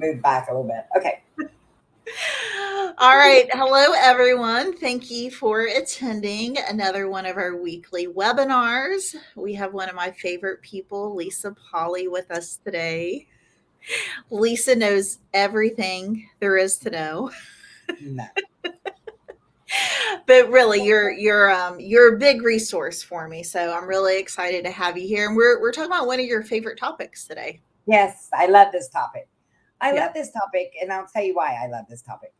to move back a little bit. Okay. All right. Hello, everyone. Thank you for attending another one of our weekly webinars. We have one of my favorite people, Lisa Polly, with us today. Lisa knows everything there is to know, No. but really, you're a big resource for me. So I'm really excited to have you here, and we're talking about one of your favorite topics today. Yes, I love this topic. I Yeah. love this topic, and I'll tell you why I love this topic.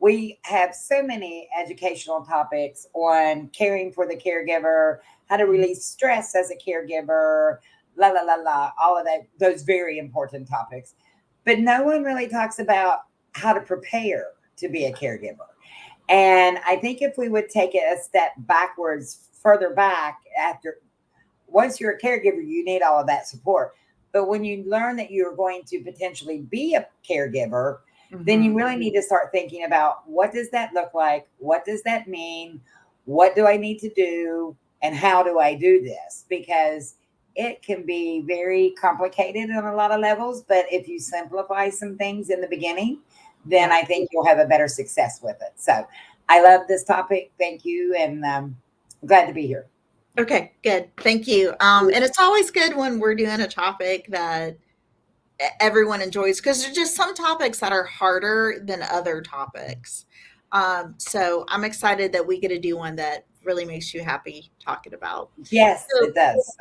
We have so many educational topics on caring for the caregiver, how to release stress as a caregiver, la la la la, all of that, those very important topics. But no one really talks about how to prepare to be a caregiver. And I think if we would take it a step backwards, further back after once you're a caregiver, you need all of that support. But when you learn that you're going to potentially be a caregiver, then you Hmm. really need to start thinking about what does that look like? What does that mean? What do I need to do? And how do I do this? Because it can be very complicated on a lot of levels. But if you simplify some things in the beginning, then Yeah. I think you'll have a better success with it. So I love this topic. Thank you. And I'm glad to be here. Okay. Good. Thank you. And it's always good when we're doing a topic that everyone enjoys because there's just some topics that are harder than other topics. So I'm excited that we get to do one that really makes you happy talking about. Yes, So it does.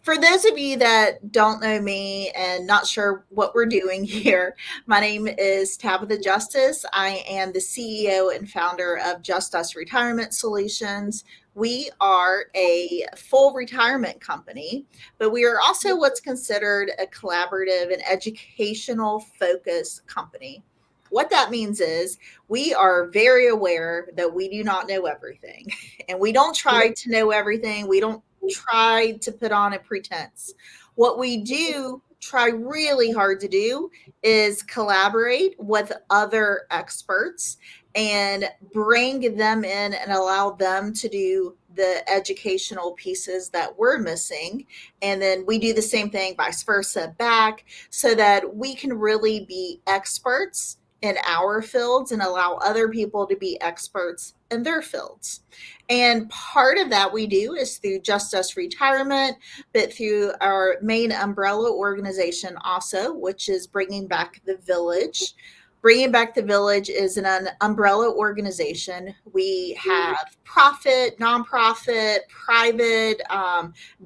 for those of you that don't know me and not sure what we're doing here, my name is Tabitha Justice. I am the CEO and founder of Just Us Retirement Solutions. We are a full retirement company, but we are also what's considered a collaborative and educational focused company. What that means is we are very aware that we do not know everything and we don't try to know everything. We don't try to put on a pretense. What we do try really hard to do is collaborate with other experts and bring them in and allow them to do the educational pieces that we're missing. And then we do the same thing, vice versa, back so that we can really be experts in our fields and allow other people to be experts in their fields. And part of that we do is through Just Us Retirement, but through our main umbrella organization also, which is Bringing Back the Village. Bringing Back the Village is an umbrella organization. We have profit, nonprofit, private,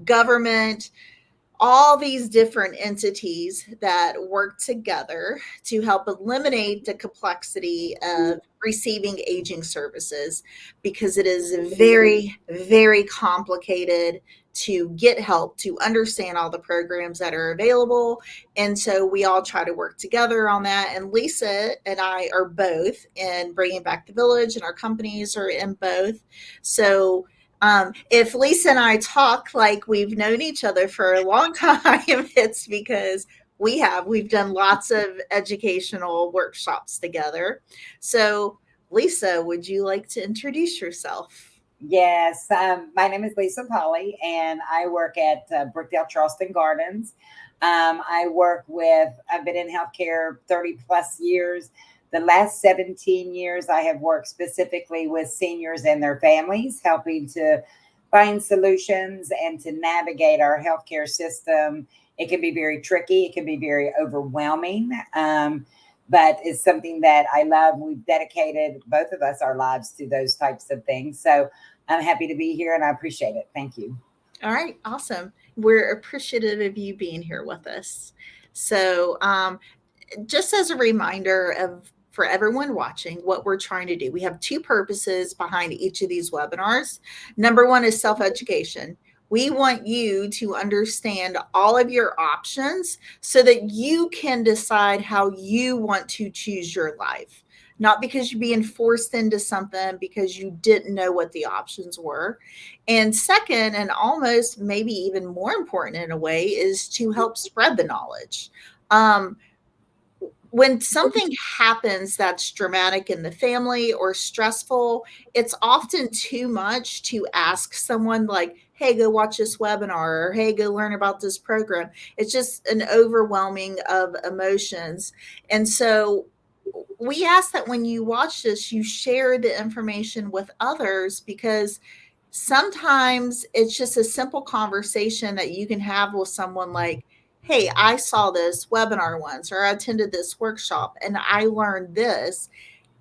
government, all these different entities that work together to help eliminate the complexity of receiving aging services because it is very, very complicated to get help, to understand all the programs that are available. And so we all try to work together on that. And Lisa and I are both in Bringing Back the Village, and our companies are in both. So if Lisa and I talk like we've known each other for a long time, it's because we've done lots of educational workshops together. So, Lisa, would you like to introduce yourself? Yes, my name is Lisa Polly, and I work at Brookdale Charleston Gardens. I've been in healthcare 30 plus years. The last 17 years, I have worked specifically with seniors and their families, helping to find solutions and to navigate our healthcare system. It can be very tricky, it can be very overwhelming. But it's something that I love. We've dedicated both of us our lives to those types of things. So I'm happy to be here and I appreciate it. Thank you. All right, awesome. We're appreciative of you being here with us. So, just as a reminder of for everyone watching what we're trying to do, we have two purposes behind each of these webinars. Number one is self-education. We want you to understand all of your options so that you can decide how you want to choose your life. Not because you're being forced into something because you didn't know what the options were. And second, and almost maybe even more important in a way, is to help spread the knowledge. Um, when something happens that's dramatic in the family or stressful, it's often too much to ask someone like, hey, go watch this webinar, or hey, go learn about this program. It's just an overwhelming of emotions. And so we ask that when you watch this, you share the information with others, because sometimes it's just a simple conversation that you can have with someone like, hey, I saw this webinar once, or I attended this workshop and I learned this.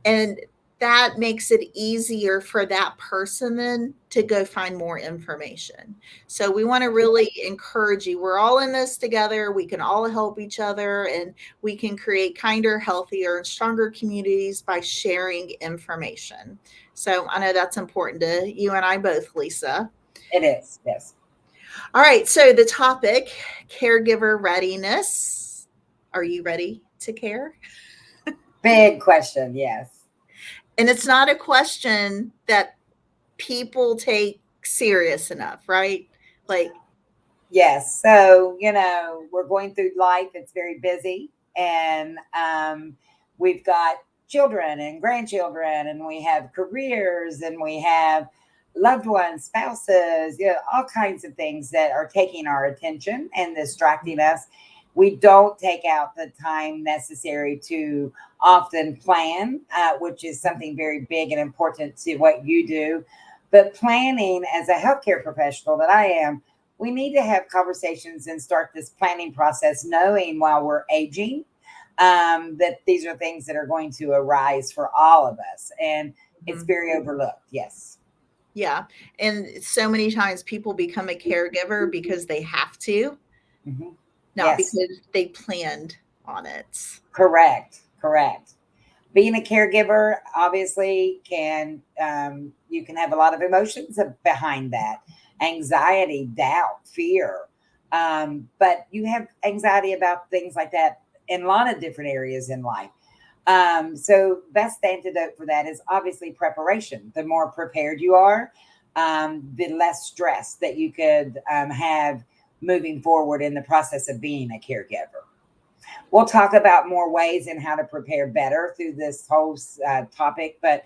And that makes it easier for that person then to go find more information. So we want to really encourage you. We're all in this together. We can all help each other, and we can create kinder, healthier, and stronger communities by sharing information. So I know that's important to you and I both, Lisa. It is, yes. All right. So the topic, caregiver readiness. Are you ready to care? Big question, yes. And it's not a question that people take serious enough, right? Like, Yes. So, we're going through life. It's very busy. And we've got children and grandchildren, and we have careers, and we have loved ones, spouses, all kinds of things that are taking our attention and distracting us. We don't take out the time necessary to often plan, which is something very big and important to what you do. But planning, as a healthcare professional that I am, we need to have conversations and start this planning process, knowing while we're aging that these are things that are going to arise for all of us. And it's very overlooked. Yes. yeah. And so many times people become a caregiver because they have to, Mm-hmm. not Yes. because they planned on it. Correct. Correct. Being a caregiver obviously can, you can have a lot of emotions behind that: anxiety, doubt, fear. But you have anxiety about things like that in a lot of different areas in life. So best antidote for that is obviously preparation. The more prepared you are, the less stress that you could have moving forward in the process of being a caregiver. We'll talk about more ways and how to prepare better through this whole topic, but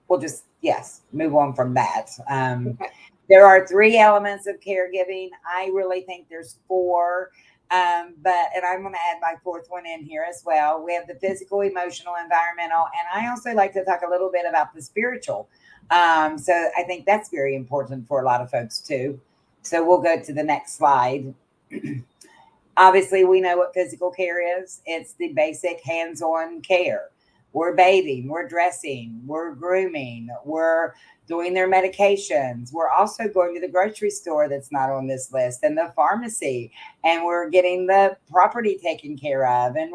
we'll just, yes, move on from that. Okay. There are three elements of caregiving. I really think there's four, and I'm going to add my fourth one in here as well. We have the physical, emotional, environmental, and I also like to talk a little bit about the spiritual. So I think that's very important for a lot of folks too. So we'll go to the next slide. Obviously, we know what physical care is. It's the basic hands-on care. We're bathing, we're dressing, we're grooming, we're doing their medications. We're also going to the grocery store that's not on this list, and the pharmacy, and we're getting the property taken care of, and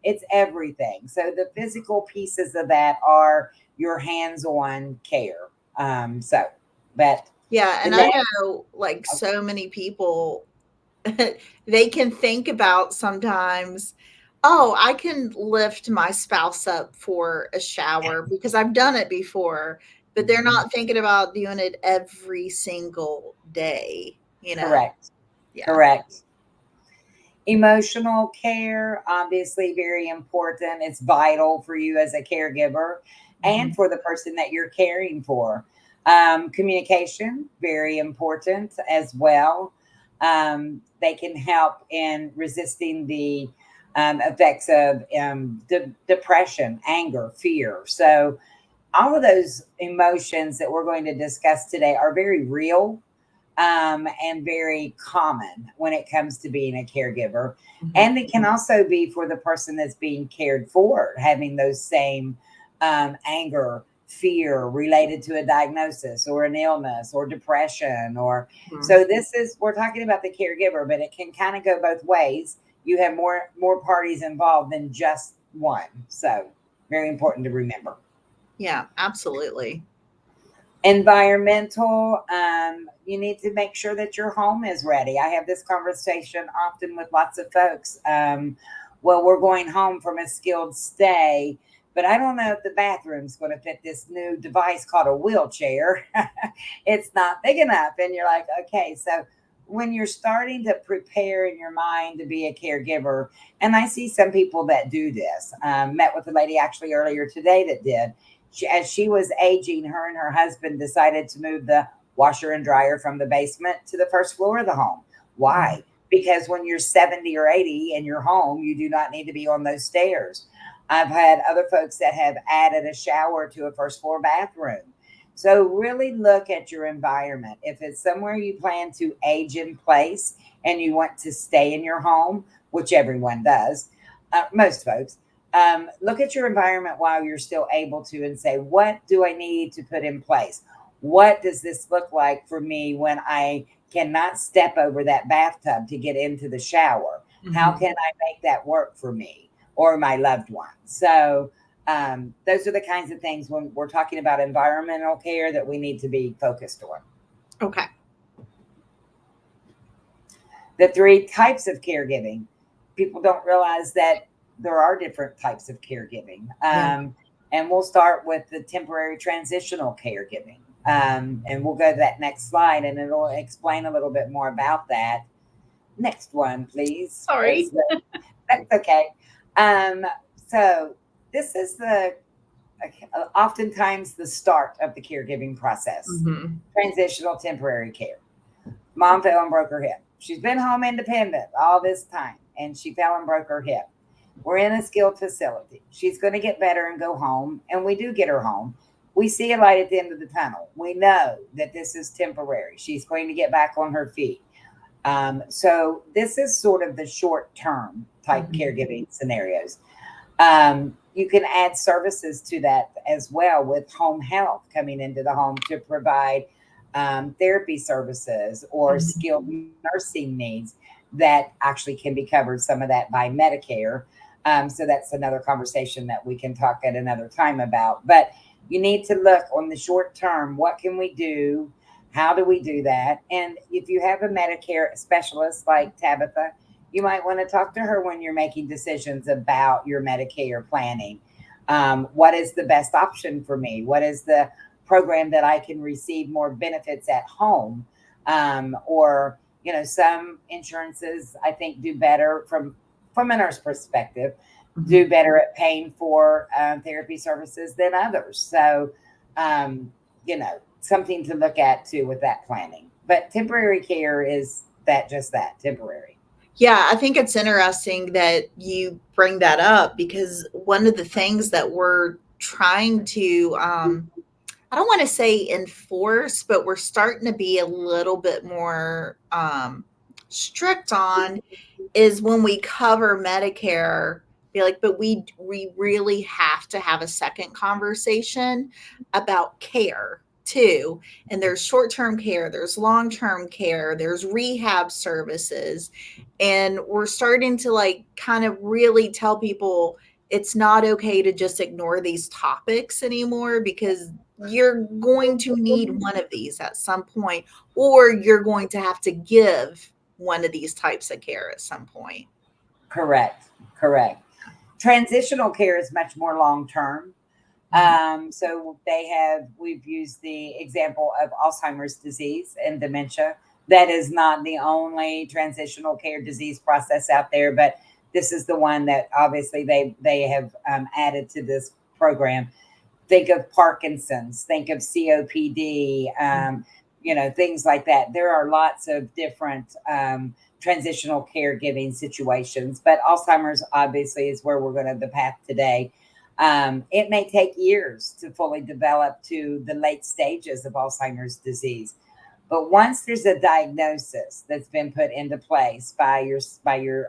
it's everything. So the physical pieces of that are your hands-on care. But Yeah. the And I next, know like so many people, they can think about sometimes, oh, I can lift my spouse up for a shower because I've done it before, but they're not thinking about doing it every single day, you know? correct, Yeah. correct. Emotional care, obviously, very important. It's vital for you as a caregiver and Mhm. for the person that you're caring for. Communication, very important as well. They can help in resisting the effects of depression, anger, fear. So, all of those emotions that we're going to discuss today are very real, and very common when it comes to being a caregiver. Mhm. And it can also be for the person that's being cared for, having those same anger, fear related to a diagnosis or an illness or depression. Or Mhm. so this is, we're talking about the caregiver, but it can kind of go both ways. You have more parties involved than just one. So very important to remember. Yeah, absolutely. Environmental, you need to make sure that your home is ready. I have this conversation often with lots of folks. Well, we're going home from a skilled stay, but I don't know if the bathroom's going to fit this new device called a wheelchair. It's not big enough. And you're like, okay, so when you're starting to prepare in your mind to be a caregiver, and I see some people that do this, met with a lady actually earlier today that did. As she was aging, her and her husband decided to move the washer and dryer from the basement to the first floor of the home. Mhm. Why? Because when you're 70 or 80 in your home, you do not need to be on those stairs. I've had other folks that have added a shower to a first floor bathroom. So really look at your environment. If it's somewhere you plan to age in place and you want to stay in your home, which everyone does, most folks, look at your environment while you're still able to and say, what do I need to put in place? What does this look like for me when I cannot step over that bathtub to get into the shower? How Mhm. can I make that work for me or my loved one? So, those are the kinds of things when we're talking about environmental care that we need to be focused on. Okay. The three types of caregiving. People don't realize that there are different types of caregiving. Yeah. And we'll start with the temporary transitional caregiving. And we'll go to that next slide and it'll explain a little bit more about that. Next one, please. Sorry. That's okay. Um, so, this is oftentimes the start of the caregiving process. Mhm. Transitional temporary care. Mom fell and broke her hip. She's been home independent all this time and she fell and broke her hip. We're in a skilled facility. She's going to get better and go home. And we do get her home. We see a light at the end of the tunnel. We know that this is temporary. She's going to get back on her feet. So, this is sort of the short term type Mhm. caregiving scenarios. You can add services to that as well with home health coming into the home to provide therapy services or Mhm. skilled nursing needs that actually can be covered, some of that by Medicare. So that's another conversation that we can talk at another time about. But you need to look on the short term, what can we do? How do we do that? And if you have a Medicare specialist like Tabitha, you might want to talk to her when you're making decisions about your Medicare planning. What is the best option for me? What is the program that I can receive more benefits at home? Or some insurances I think do better from a nurse perspective, do Mhm. better at paying for therapy services than others. So, something to look at too with that planning. But temporary care is that just that temporary. Yeah, I think it's interesting that you bring that up because one of the things that we're trying to, I don't want to say enforce, but we're starting to be a little bit more strict on is when we cover Medicare, be like, but we really have to have a second conversation about care too. And there's short-term care, there's long-term care, there's rehab services. And we're starting to like kind of really tell people it's not okay to just ignore these topics anymore because you're going to need one of these at some point, or you're going to have to give one of these types of care at some point. Correct. Correct. Transitional care is much more long term. Mhm. So we've used the example of Alzheimer's disease and dementia. That is not the only transitional care disease process out there, but this is the one that obviously they have added to this program. Think of Parkinson's, think of COPD, Mhm. things like that. There are lots of different transitional caregiving situations, but Alzheimer's obviously is where we're going to the path today. It may take years to fully develop to the late stages of Alzheimer's disease. But once there's a diagnosis that's been put into place by your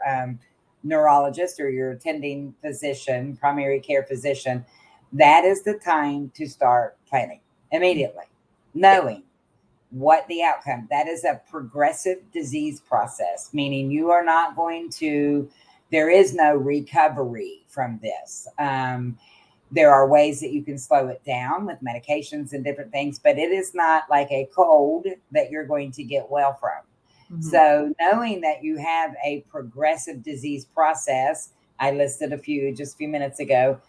neurologist or your attending physician, primary care physician, that is the time to start planning immediately, Yeah. knowing what the outcome. That is a progressive disease process, meaning you are not going to. There is no recovery from this. There are ways that you can slow it down with medications and different things, but it is not like a cold that you're going to get well from. Mhm. So, knowing that you have a progressive disease process, I listed a few just a few minutes ago,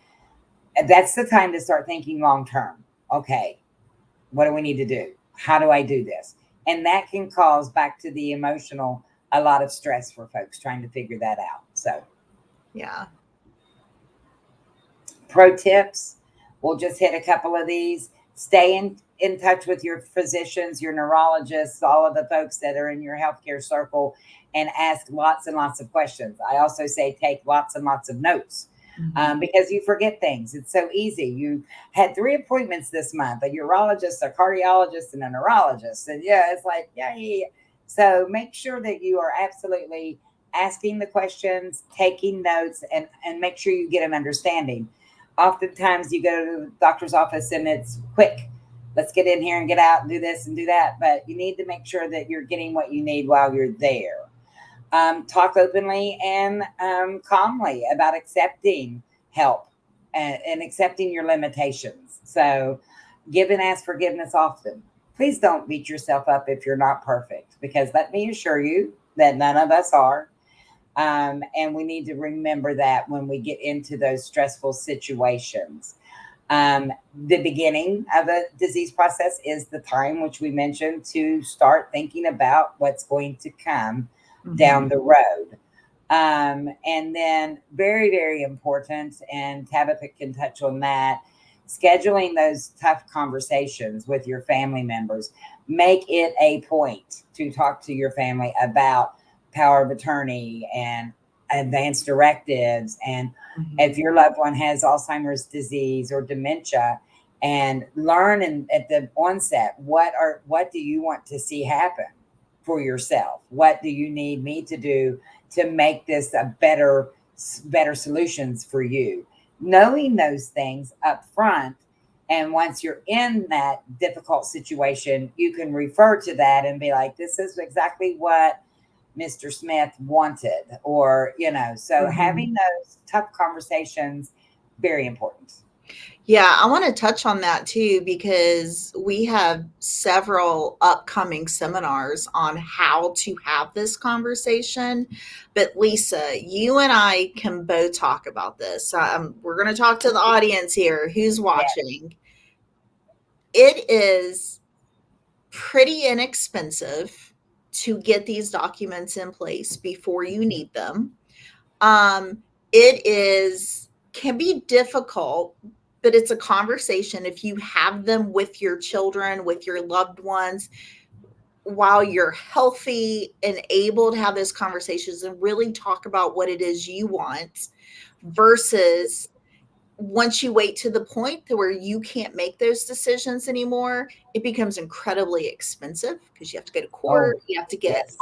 that's the time to start thinking long term. Okay, what do we need to do? How do I do this? And that can cause back to the emotional a lot of stress for folks trying to figure that out. So, Yeah. pro tips, we'll just hit a couple of these. Stay in in touch with your physicians, your neurologists, all of the folks that are in your healthcare circle, and ask lots and lots of questions. I also say take lots and lots of notes. Because you forget things. It's so easy. You had 3 appointments this month, a urologist, a cardiologist, and a neurologist. And yeah, it's like, yeah. So make sure that you are absolutely asking the questions, taking notes, and make sure you get an understanding. Oftentimes you go to the doctor's office and it's quick. Let's get in here and get out and do this and do that. But you need to make sure that you're getting what you need while you're there. Talk openly and calmly about accepting help and accepting your limitations. So, give and ask forgiveness often. Please don't beat yourself up if you're not perfect, because let me assure you that none of us are. And we need to remember that when we get into those stressful situations. The beginning of a disease process is the time which we mentioned to start thinking about what's going to come down the road. And then very, very important, and Tabitha can touch on that, scheduling those tough conversations with your family members. Make it a point to talk to your family about power of attorney and advanced directives. And if your loved one has Alzheimer's disease or dementia, and learn at the onset, what do you want to see happen for yourself? What do you need me to do to make this a better solutions for you? Knowing those things up front, and once you're in that difficult situation, you can refer to that and be like, this is exactly what Mr. Smith wanted, or, so having those tough conversations, very important. Yeah, I want to touch on that too, because we have several upcoming seminars on how to have this conversation. But Lisa, you and I can both talk about this. We're going to talk to the audience here who's watching. Yes. It is pretty inexpensive to get these documents in place before you need them. It can be difficult, but it's a conversation if you have them with your children, with your loved ones, while you're healthy and able to have those conversations and really talk about what it is you want, versus once you wait to the point to where you can't make those decisions anymore, it becomes incredibly expensive because you have to go to court. You have to get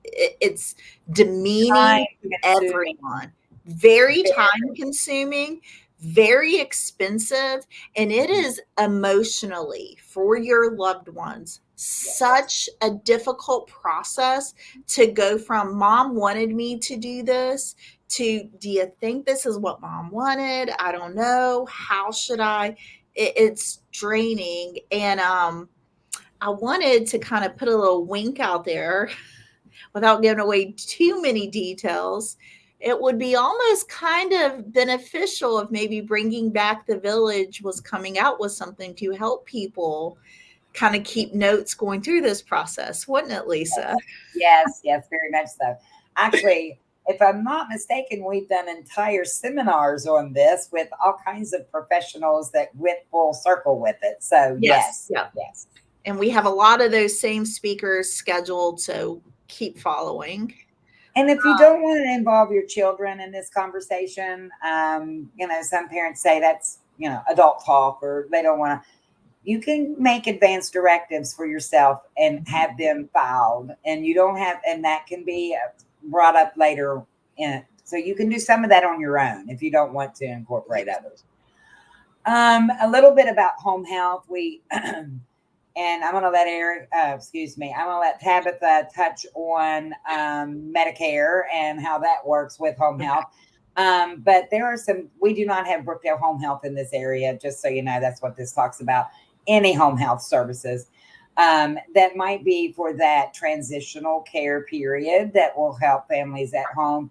it's demeaning to everyone. Very time consuming, very expensive, and it is emotionally for your loved ones such a difficult process to go from mom wanted me to do this to, do you think this is what mom wanted? I don't know. How should I? It's draining. And I wanted to kind of put a little wink out there without giving away too many details. It would be almost kind of beneficial if maybe Bringing Back the Village was coming out with something to help people kind of keep notes going through this process, wouldn't it, Lisa? Yes, very much so. Actually, if I'm not mistaken, we've done entire seminars on this with all kinds of professionals that went full circle with it. So yes. And we have a lot of those same speakers scheduled, so keep following. And if you don't want to involve your children in this conversation, some parents say that's, adult talk, or they don't want to. You can make advanced directives for yourself and have them filed, and that can be brought up later. So you can do some of that on your own if you don't want to incorporate others. A little bit about home health. And I'm going to let I'm going to let Tabitha touch on Medicare and how that works with home health. But there are we do not have Brookdale Home Health in this area, just so you know. That's what this talks about. Any home health services that might be for that transitional care period that will help families at home.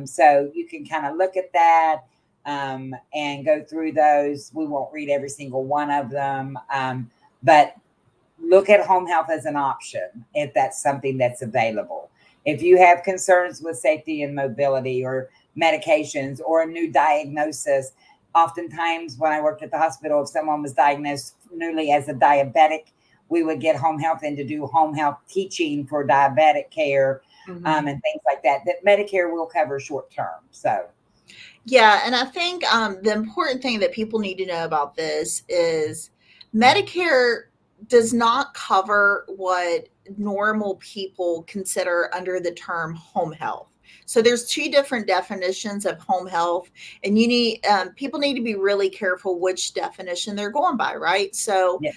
So you can kind of look at that and go through those. We won't read every single one of them, but look at home health as an option if that's something that's available. If you have concerns with safety and mobility, or medications, or a new diagnosis, Oftentimes, when I worked at the hospital, if someone was diagnosed newly as a diabetic, we would get home health in to do home health teaching for diabetic care, Mhm. and things like that, that Medicare will cover short term. So, Yeah, and I think the important thing that people need to know about this is Medicare does not cover what normal people consider under the term home health. So there's two different definitions of home health, and you need people need to be really careful which definition they're going by, right? So yeah.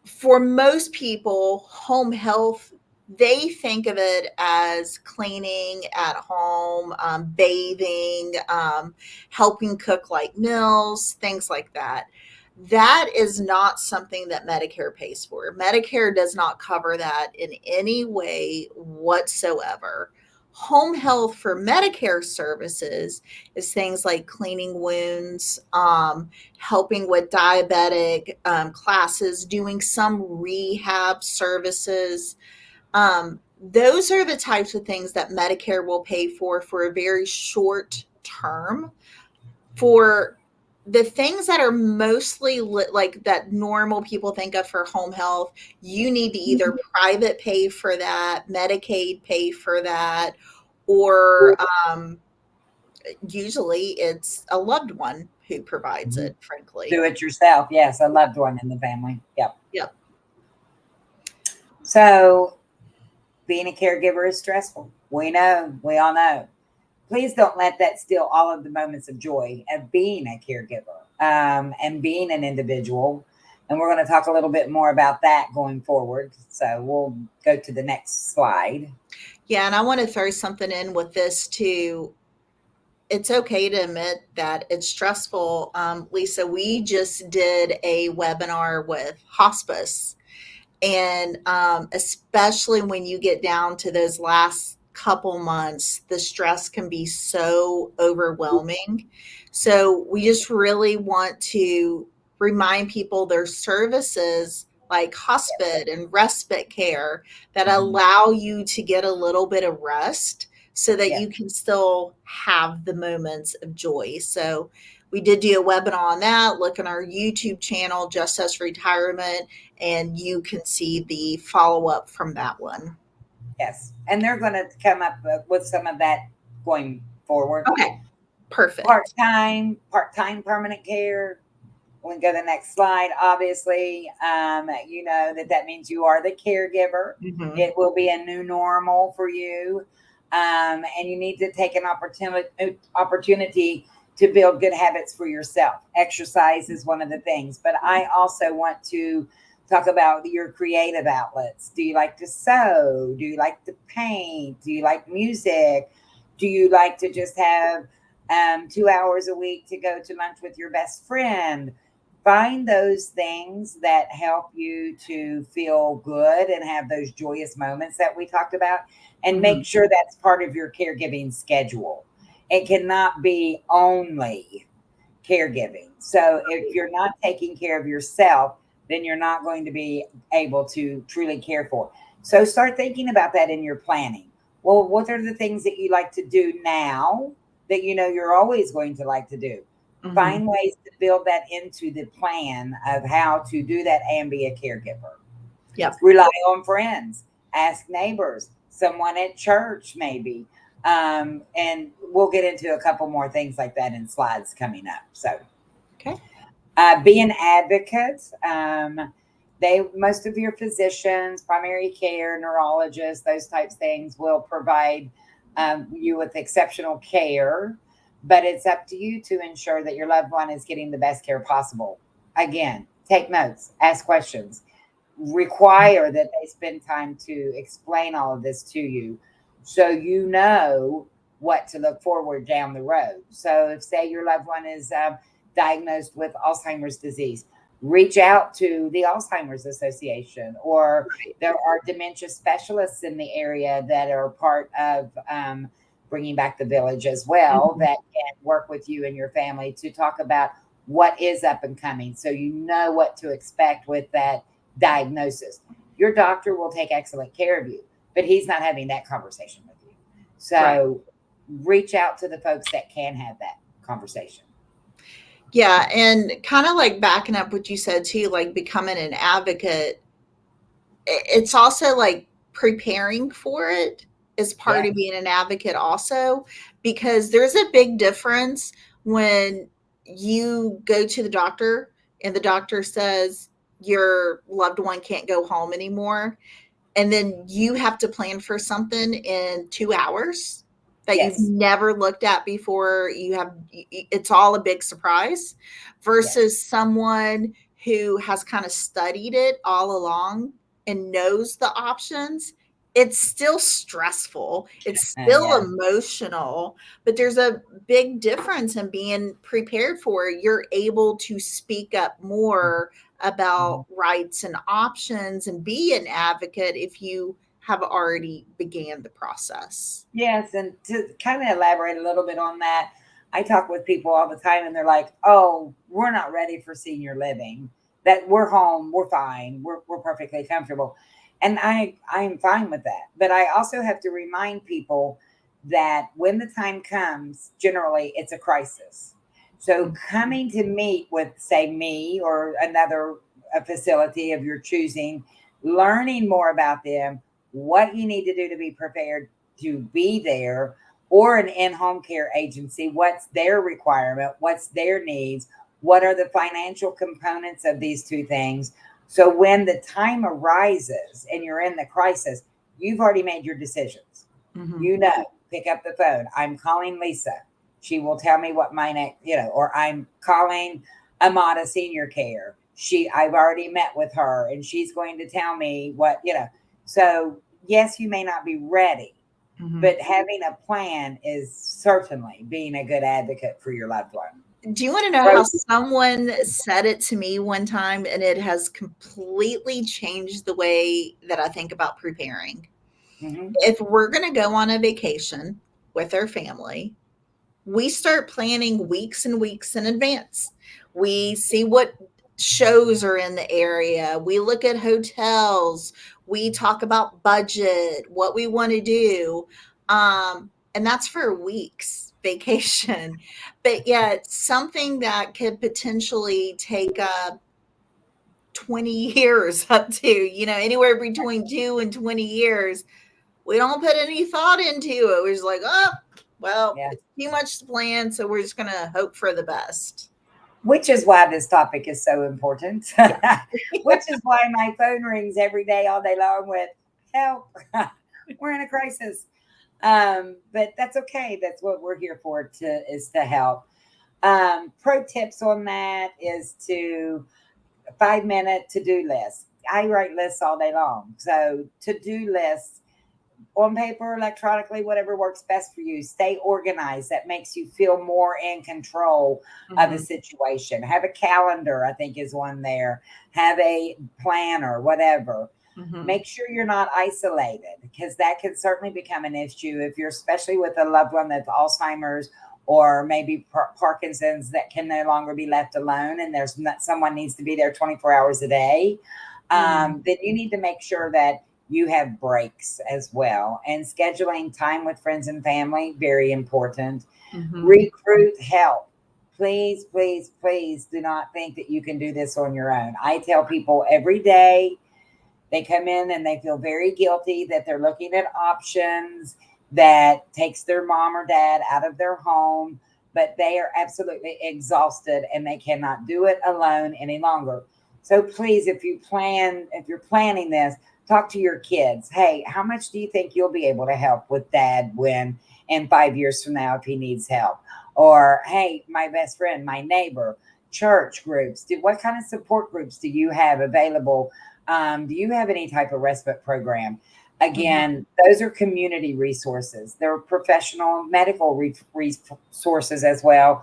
for most people, home health, they think of it as cleaning at home, bathing, helping cook like meals, things like that. That is not something that Medicare pays for. Medicare does not cover that in any way whatsoever. Home health for Medicare services is things like cleaning wounds, helping with diabetic classes, doing some rehab services. Those are the types of things that Medicare will pay for a very short term. For the things that are mostly like that normal people think of for home health, you need to either private pay for that, Medicaid pay for that, or usually it's a loved one who provides Mhm. it, frankly. Do it yourself. Yes, a loved one in the family. Yep. Yep. So, being a caregiver is stressful. We know, we all know. Please don't let that steal all of the moments of joy of being a caregiver, and being an individual. And we're going to talk a little bit more about that going forward. So we'll go to the next slide. Yeah, and I want to throw something in with this too. It's okay to admit that it's stressful. Lisa, we just did a webinar with hospice, and especially when you get down to those last couple months, the stress can be so overwhelming. So we just really want to remind people there's services like hospice and respite care that Mhm. allow you to get a little bit of rest so that Yeah. you can still have the moments of joy. So we did do a webinar on that. Look on our YouTube channel, Just Us Retirement, and you can see the follow up from that one. Yes. And they're going to come up with some of that going forward. Okay, perfect. Part time permanent care. We can go to the next slide. Obviously, you know that means you are the caregiver. Mhm. It will be a new normal for you, and you need to take an opportunity to build good habits for yourself. Exercise is one of the things, but I also want to talk about your creative outlets. Do you like to sew? Do you like to paint? Do you like music? Do you like to just have 2 hours a week to go to lunch with your best friend? Find those things that help you to feel good and have those joyous moments that we talked about, and make Mhm. sure that's part of your caregiving schedule. It cannot be only caregiving. So if you're not taking care of yourself, then you're not going to be able to truly care for. So start thinking about that in your planning. Well, what are the things that you like to do now that you know you're always going to like to do? Mhm. Find ways to build that into the plan of how to do that and be a caregiver. Yep. Rely on friends, ask neighbors, someone at church, maybe. And we'll get into a couple more things like that in slides coming up. So, Okay. be an advocate. Most of your physicians, primary care, neurologists, those types of things will provide you with exceptional care, but it's up to you to ensure that your loved one is getting the best care possible. Again, take notes, ask questions, require that they spend time to explain all of this to you, so you know what to look forward down the road. So if, say, your loved one is diagnosed with Alzheimer's disease, reach out to the Alzheimer's Association, or Right. there are dementia specialists in the area that are part of Bringing Back the Village as well, Mhm. that can work with you and your family to talk about what is up and coming, so you know what to expect with that diagnosis. Your doctor will take excellent care of you, but he's not having that conversation with you. Right. So reach out to the folks that can have that conversation. Yeah, and kind of like backing up what you said too, like becoming an advocate, it's also like preparing for it is part Yeah. of being an advocate also, because there's a big difference when you go to the doctor and the doctor says your loved one can't go home anymore, and then you have to plan for something in 2 hours that you've Yes. never looked at before. It's all a big surprise, Yes. versus someone who has kind of studied it all along and knows the options. It's still stressful, it's still Yeah. emotional, but there's a big difference in being prepared for it. You're able to speak up more Mhm. about rights and options and be an advocate if you have already began the process. Yes, and to kind of elaborate a little bit on that, I talk with people all the time and they're like, "Oh, we're not ready for senior living. That we're home, we're fine. We're perfectly comfortable." And I'm fine with that. But I also have to remind people that when the time comes, generally it's a crisis. So coming to meet with say me or another a facility of your choosing, learning more about them, what you need to do to be prepared to be there, or an in-home care agency, what's their requirement, what's their needs, what are the financial components of these two things, so when the time arises and you're in the crisis, you've already made your decisions. Mm-hmm. You know, pick up the phone, I'm calling Lisa, she will tell me what my next, or I'm calling Amada Senior Care, I've already met with her and she's going to tell me what, so yes, you may not be ready, Mm-hmm. but having a plan is certainly being a good advocate for your loved one. Do you want to know how Right. someone said it to me one time and it has completely changed the way that I think about preparing? Hmm. If we're going to go on a vacation with our family, we start planning weeks and weeks in advance. We see what shows are in the area. We look at hotels. We talk about budget, what we want to do. And that's for a week's vacation. But yet, something that could potentially take up 20 years up to, anywhere between 2 and 20 years, we don't put any thought into it. We're just like, oh, well, Yeah. it's too much to plan, so we're just gonna hope for the best. Which is why this topic is so important. Yeah. Which is why my phone rings every day, all day long with help. We're in a crisis. But that's okay. That's what we're here for is to help. Pro tips on that is to 5-minute to-do list. I write lists all day long. So to-do lists on paper, electronically, whatever works best for you. Stay organized. That makes you feel more in control of the Mhm. situation. Have a calendar, I think is one there. Have a planner, whatever. Mhm. Make sure you're not isolated because that can certainly become an issue if you're, especially with a loved one that's Alzheimer's or maybe Parkinson's, that can no longer be left alone and there's not, someone needs to be there 24 hours a day. Mhm. Then you need to make sure that you have breaks as well. And scheduling time with friends and family, very important. Mhm. Recruit help. Please, please, please do not think that you can do this on your own. I tell people every day they come in and they feel very guilty that they're looking at options that takes their mom or dad out of their home, but they are absolutely exhausted and they cannot do it alone any longer. So please, if you're planning this, talk to your kids. Hey, how much do you think you'll be able to help with dad when in 5 years from now if he needs help? Or hey, my best friend, my neighbor, church groups. What kind of support groups do you have available? Do you have any type of respite program? Mhm. Again, those are community resources. They're professional medical resources as well.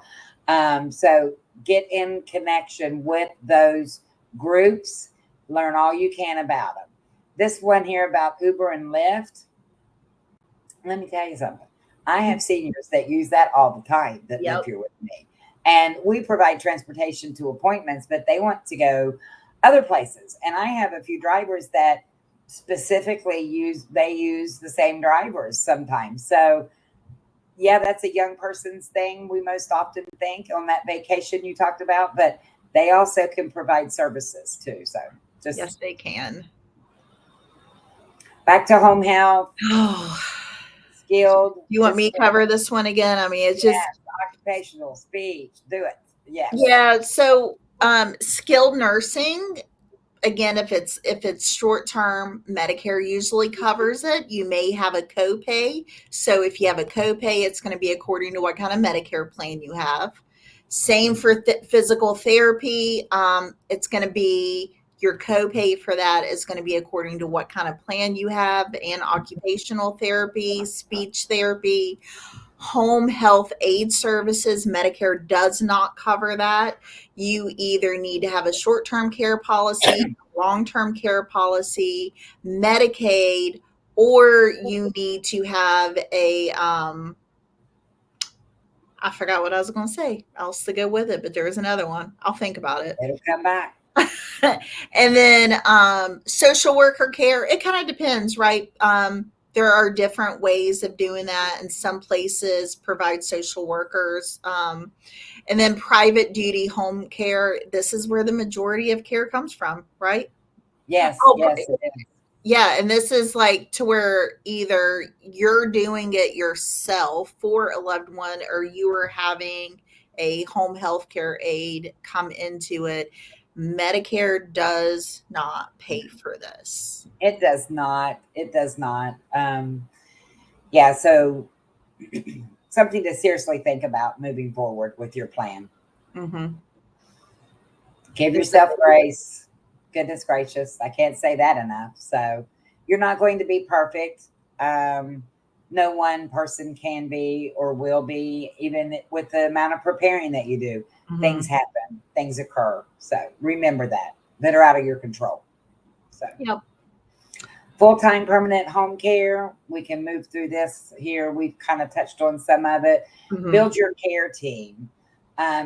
So get in connection with those groups. Learn all you can about them. This one here about Uber and Lyft, let me tell you something. I have seniors that use that all the time that live Yep. here with me. And we provide transportation to appointments, but they want to go other places. And I have a few drivers that specifically use the same drivers sometimes. So yeah, that's a young person's thing. We most often think on that vacation you talked about, but they also can provide services too. So just Yes, they can. back to home health, Oh, skilled, you want just me to cover this one again? I mean, it's just, yes, occupational speech. Do it. Yes. yeah. So, skilled nursing, again, if it's short term, Medicare usually covers it. You may have a copay. So if you have a copay, it's going to be according to what kind of Medicare plan you have. Same for physical therapy. It's going to be your copay for that is going to be according to what kind of plan you have, and occupational therapy, speech therapy, home health aid services. Medicare does not cover that. You either need to have a short term care policy, long term care policy, Medicaid, or you need to have a, I forgot what I was going to say else to go with it, but there is another one. I'll think about it. It'll come back. And then social worker care, it kind of depends, right? There are different ways of doing that, and some places provide social workers. And then private duty home care, this is where the majority of care comes from, right? Yes, Oh, yes, it is. yeah, and this is like to where either you're doing it yourself for a loved one, or you are having a home health care aide come into it. Medicare does not pay for this. It does not. It does not. Yeah, so something to seriously think about moving forward with your plan. Mm-hmm. Give yourself grace. Goodness gracious, I can't say that enough. So you're not going to be perfect. Um, no one person can be or will be, even with the amount of preparing that you do. Mm-hmm. Things happen, things occur. So remember that are out of your control. So Yep. full-time permanent home care, we can move through this here. We've kind of touched on some of it. Mm-hmm. Build your care team.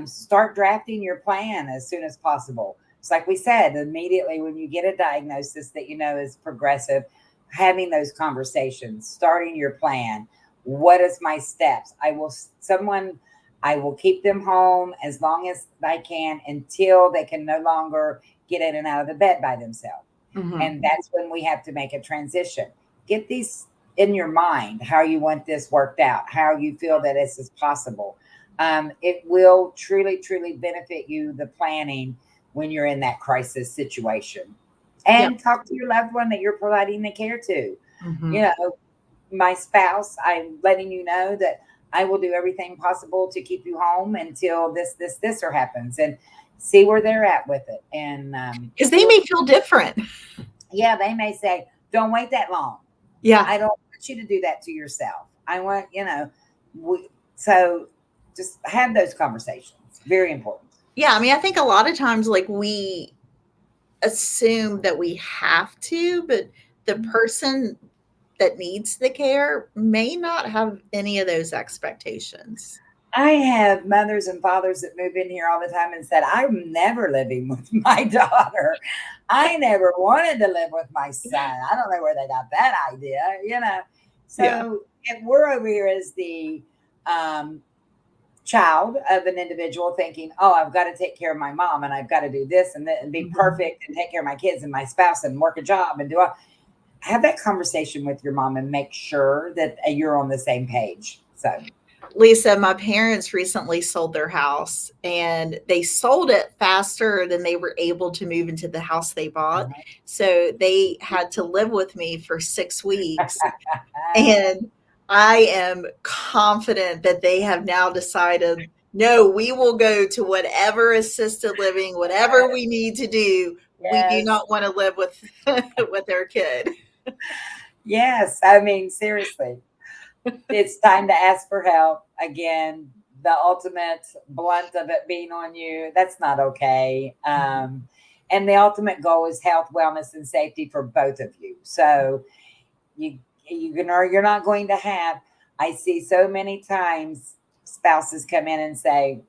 Start drafting your plan as soon as possible. It's like we said, immediately when you get a diagnosis that you know is progressive, having those conversations, starting your plan. What is my steps? I will keep them home as long as I can until they can no longer get in and out of the bed by themselves. Mm-hmm. And that's when we have to make a transition. Get these in your mind, how you want this worked out, how you feel that this is possible. It will truly, truly benefit you, the planning, when you're in that crisis situation. Yep. And talk to your loved one that you're providing the care to. Mm-hmm. You know, my spouse, I'm letting you know that I will do everything possible to keep you home until this or happens, and see where they're at with it. And Because they may feel different. yeah, they may say, don't wait that long. Yeah. I don't want you to do that to yourself. I want, so just have those conversations. Very important. Yeah. I mean, I think a lot of times, like, we assume that we have to, but the person that needs the care may not have any of those expectations. I have mothers and fathers that move in here all the time and said, I'm never living with my daughter. I never wanted to live with my son. I don't know where they got that idea. So Yeah. if we're over here as the child of an individual thinking, oh, I've got to take care of my mom and I've got to do this and that and be perfect and take care of my kids and my spouse and work a job and do all, have that conversation with your mom and make sure that you're on the same page. So Lisa, my parents recently sold their house, and they sold it faster than they were able to move into the house they bought. So they had to live with me for 6 weeks. And I am confident that they have now decided, no, we will go to whatever assisted living, whatever we need to do. We do yes. not want to live with with their kid. Yes, I mean, seriously, it's time to ask for help. Again, the ultimate blunt of it being on you, that's not okay. And the ultimate goal is health, wellness, and safety for both of you. So you're not going to have, I see so many times spouses come in and say,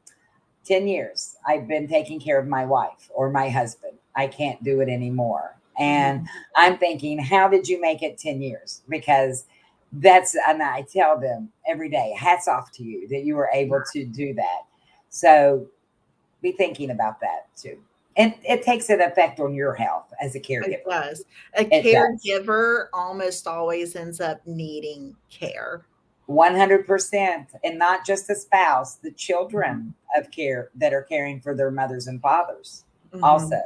10 years, I've been taking care of my wife or my husband. I can't do it anymore. And I'm thinking, how did you make it 10 years? Because And I tell them every day, hats off to you that you were able to do that. So be thinking about that too. And it takes an effect on your health as a It caregiver. does. A It does. caregiver almost always ends up needing care. 100%. And not just the spouse, the Mhm. children of care that are caring for their mothers and fathers also.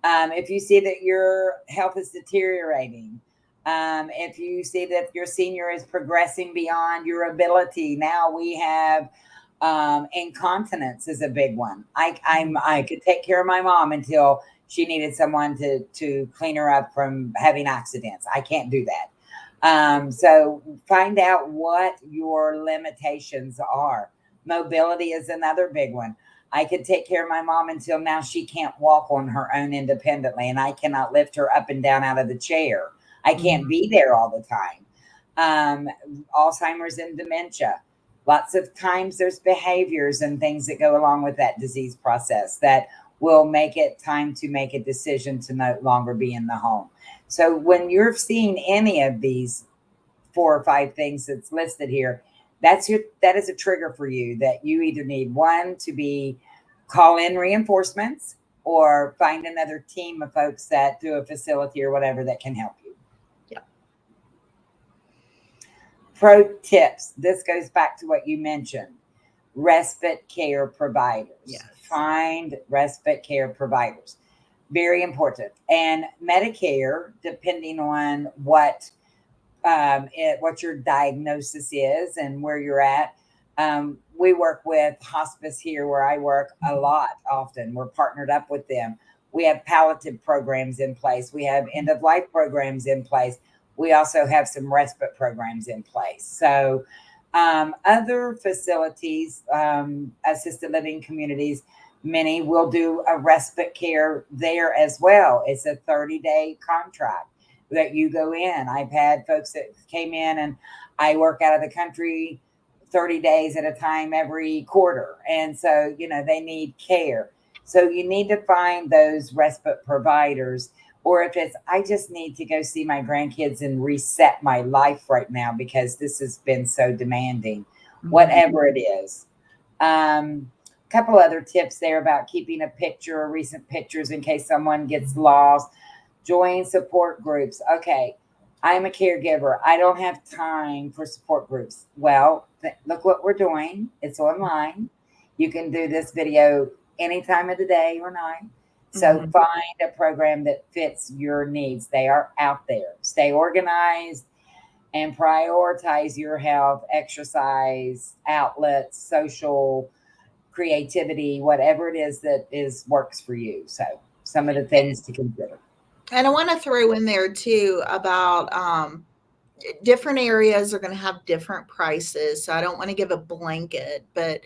Mhm. If you see that your health is deteriorating, if you see that your senior is progressing beyond your ability, now we have incontinence is a big one. I could take care of my mom until she needed someone to clean her up from having accidents. I can't do that. So find out what your limitations are. Mobility is another big one. I could take care of my mom until now she can't walk on her own independently, and I cannot lift her up and down out of the chair. I can't Mhm. be there all the time. Um, Alzheimer's and dementia. Lots of times there's behaviors and things that go along with that disease process that will make it time to make a decision to no longer be in the home. So when you're seeing any of these 4 or 5 things that's listed here, that is a trigger for you that you either need one to be call in reinforcements or find another team of folks that do a facility or whatever that can help you. Yeah. Pro tips. This goes back to what you mentioned. Respite care providers. Yes. Find respite care providers. Very important. And Medicare, depending on what your diagnosis is and where you're at. We work with hospice here where I work a Mhm. lot often. We're partnered up with them. We have palliative programs in place. We have end of life programs in place. We also have some respite programs in place. So, other facilities, assisted living communities, many will do a respite care there as well. It's a 30-day contract that you go in. I've had folks that came in and I work out of the country 30 days at a time every quarter. And so, they need care. So you need to find those respite providers. Or if it's, I just need to go see my grandkids and reset my life right now because this has been so demanding, Mhm. whatever it is. Couple other tips there about keeping a picture or recent pictures in case someone gets lost. Join support groups. Okay, I'm a caregiver. I don't have time for support groups. Well, look what we're doing. It's online. You can do this video any time of the day or night. So Mhm. find a program that fits your needs. They are out there. Stay organized and prioritize your health, exercise, outlets, social creativity, whatever it is that is works for you. So some of the things to consider. And I want to throw in there too about different areas are going to have different prices. So I don't want to give a blanket, but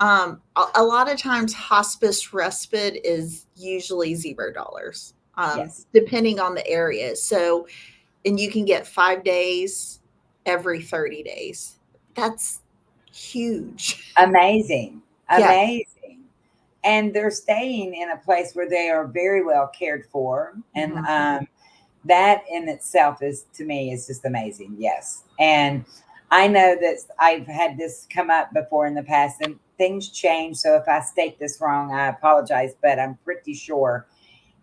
a lot of times hospice respite is usually $0, Yes. depending on the area. So, and you can get 5 days every 30 days. That's huge. Amazing. Yeah. Amazing. And they're staying in a place where they are very well cared for. And Mhm. that in itself is, to me, is just amazing. Yes. And I know that I've had this come up before in the past and things change. So if I state this wrong, I apologize, but I'm pretty sure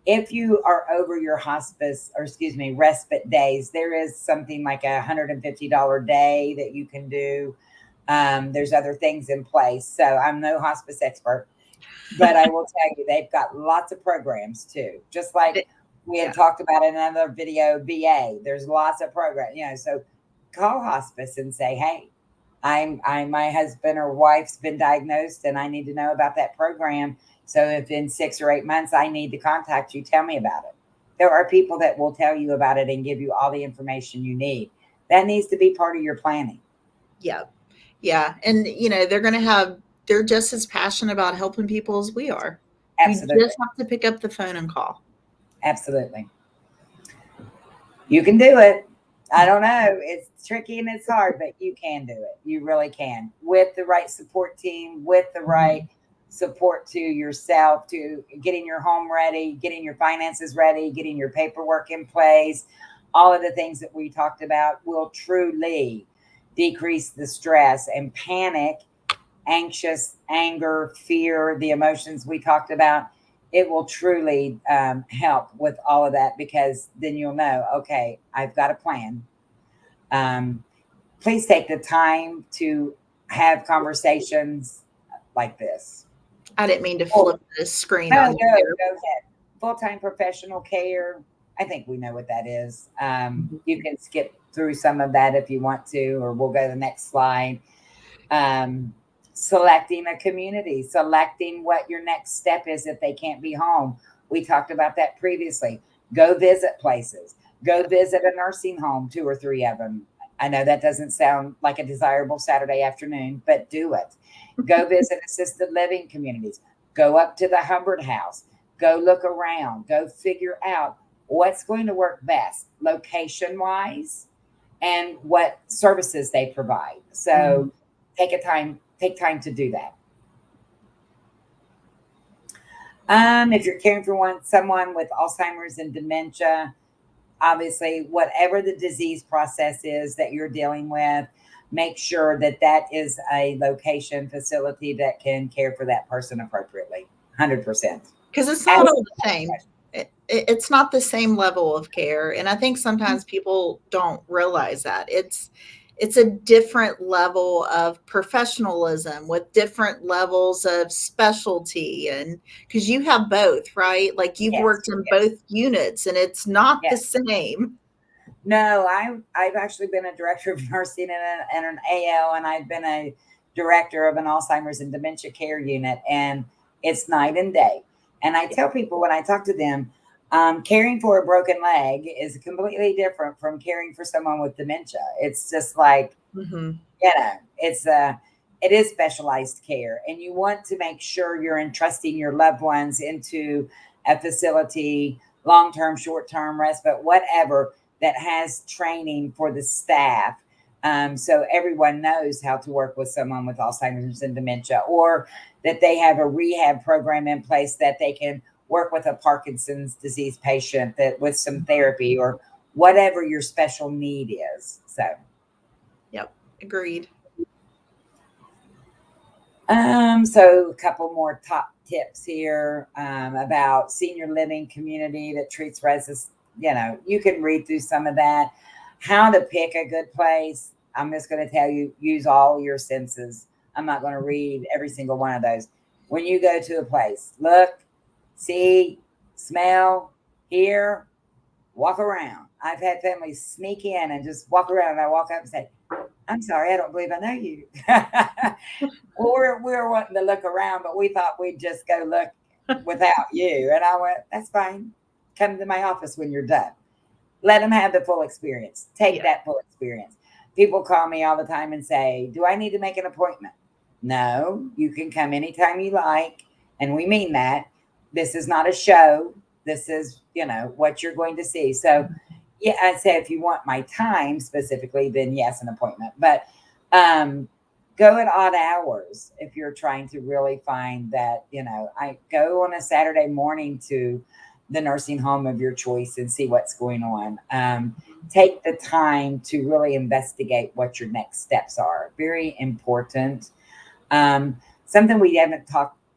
if you are over your hospice or excuse me respite days, there is something like $150 day that you can do. There's other things in place, so I'm no hospice expert, but I will tell you they've got lots of programs too, just like we had Yeah. talked about in another video. VA, there's lots of programs, so call hospice and say, hey, I'm my husband or wife's been diagnosed and I need to know about that program. So if in 6 or 8 months I need to contact you, tell me about it. There are people that will tell you about it and give you all the information you need. That needs to be part of your planning. Yeah. Yeah. And, they're just as passionate about helping people as we are. You Absolutely. just have to pick up the phone and call. Absolutely. You can do it. I don't know. It's tricky and it's hard, but you can do it. You really can. With the right support team, with the right Mhm. support to yourself, to getting your home ready, getting your finances ready, getting your paperwork in place. all of the things that we talked about will truly decrease the stress and panic, anxious, anger, fear, the emotions we talked about. It will truly help with all of that, because then you'll know, okay, I've got a plan. Um, Please take the time to have conversations like this. I didn't mean to Oh, flip the screen no, on you there. go ahead. Full time professional care. I think we know what that is. You can skip through some of that if you want to, or we'll go to the next slide. um, Selecting a community, selecting what your next step is if they can't be home. We talked about that previously. Go visit places, go visit a nursing home, two or three of them. I know that doesn't sound like a desirable Saturday afternoon, but do it. Go visit assisted living communities, go up to the Hubbard House, go look around, go figure out what's going to work best location wise and what services they provide. Mhm. So take time to do that. If you're caring for someone with Alzheimer's and dementia, obviously whatever the disease process is that you're dealing with, make sure that that is a location facility that can care for that person appropriately. 100%. Because it's not Ask all the same. It's not the same level of care, and I think sometimes people don't realize that it's a different level of professionalism with different levels of specialty, and because you have both, right? Like you've yes, worked in yes, both units, and it's not the yes. same. No, I've actually been a director of nursing and an AL, and I've been a director of an Alzheimer's and dementia care unit, and it's night and day. And I tell people when I talk to them, caring for a broken leg is completely different from caring for someone with dementia. It's just like, Hmm. it's it is specialized care, and you want to make sure you're entrusting your loved ones into a facility, long term, short term respite, whatever, that has training for the staff. So everyone knows how to work with someone with Alzheimer's and dementia, or that they have a rehab program in place that they can work with a Parkinson's disease patient that with some therapy or whatever your special need is. So Yep, agreed. So a couple more top tips here about senior living community that treats residents. You can read through some of that. How to pick a good place. I'm just going to tell you, use all your senses. I'm not going to read every single one of those. When you go to a place, look, see, smell, hear, walk around. I've had families sneak in and just walk around, and I walk up and say, I'm sorry, I don't believe I know you. Well, we were wanting to look around, but we thought we'd just go look without you. And I went, that's fine. Come to my office when you're done. Let them have the full experience. Take Yeah. that full experience. People call me all the time and say, do I need to make an appointment? No, you can come anytime you like. And we mean that. This is not a show. This is, what you're going to see. So, yeah, I'd say if you want my time specifically, then yes, an appointment. But um, go at odd hours if you're trying to really find that. I go on a Saturday morning to the nursing home of your choice and see what's going on. Take the time to really investigate what your next steps are. Very important. Something we haven't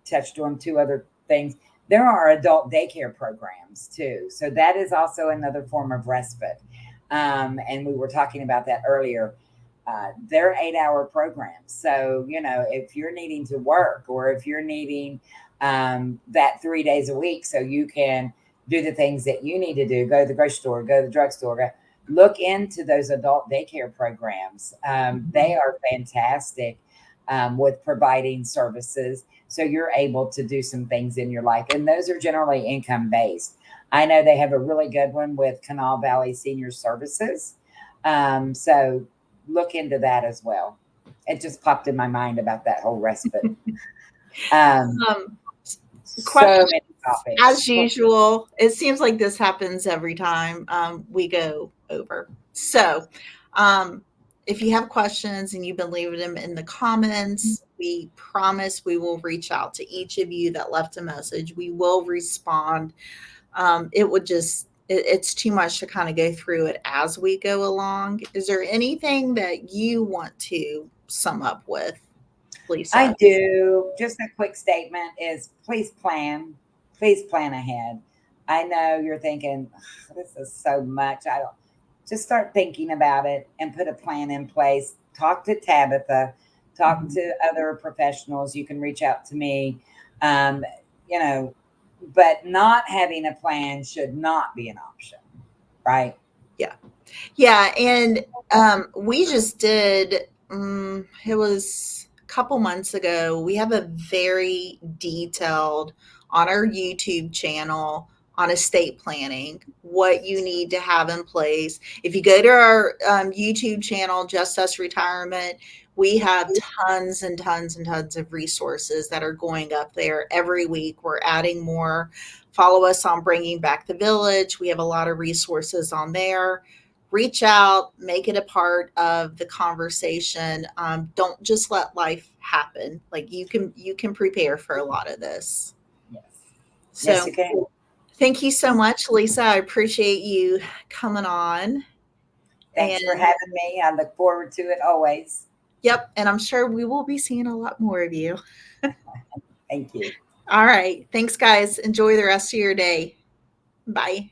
touched on, two other things. There are adult daycare programs too. So that is also another form of respite. And we were talking about that earlier. They're 8-hour programs. So, if you're needing to work or if you're needing that 3 days a week so you can do the things that you need to do, go to the grocery store, go to the drugstore, look into those adult daycare programs. They are fantastic with providing services. So you're able to do some things in your life. And those are generally income based. I know they have a really good one with Canal Valley Senior Services. So look into that as well. It just popped in my mind about that whole respite. Um, Um, so Question many topics. as usual. It seems like this happens every time we go over. So, um, if you have questions and you've been leaving them in the comments, we promise we will reach out to each of you that left a message. We will respond. It would just it's too much to kind of go through it as we go along. Is there anything that you want to sum up with, I Lisa? do. Just a quick statement is please plan. Please plan ahead. I know you're thinking, "Ugh, this is so much. I don't just start thinking about it and put a plan in place. Talk to Tabitha, talk Mhm. to other professionals. You can reach out to me. Um, you know, but not having a plan should not be an option, right? Yeah. Yeah, and we just did. It was a couple months ago. We have a very detailed on our YouTube channel on estate planning, what you need to have in place. If you go to our YouTube channel, Just Us Retirement, we have tons and tons and tons of resources that are going up there every week. We're adding more. Follow us on Bringing Back the Village. We have a lot of resources on there. Reach out, make it a part of the conversation. Don't just let life happen. Like you can prepare for a lot of this. Yes. Yes, So you can. thank you so much, Lisa. I appreciate you coming on. Thanks for And having me. I look forward to it always. yep, and I'm sure we will be seeing a lot more of you. Thank you. All right. Thanks, guys. Enjoy the rest of your day. Bye.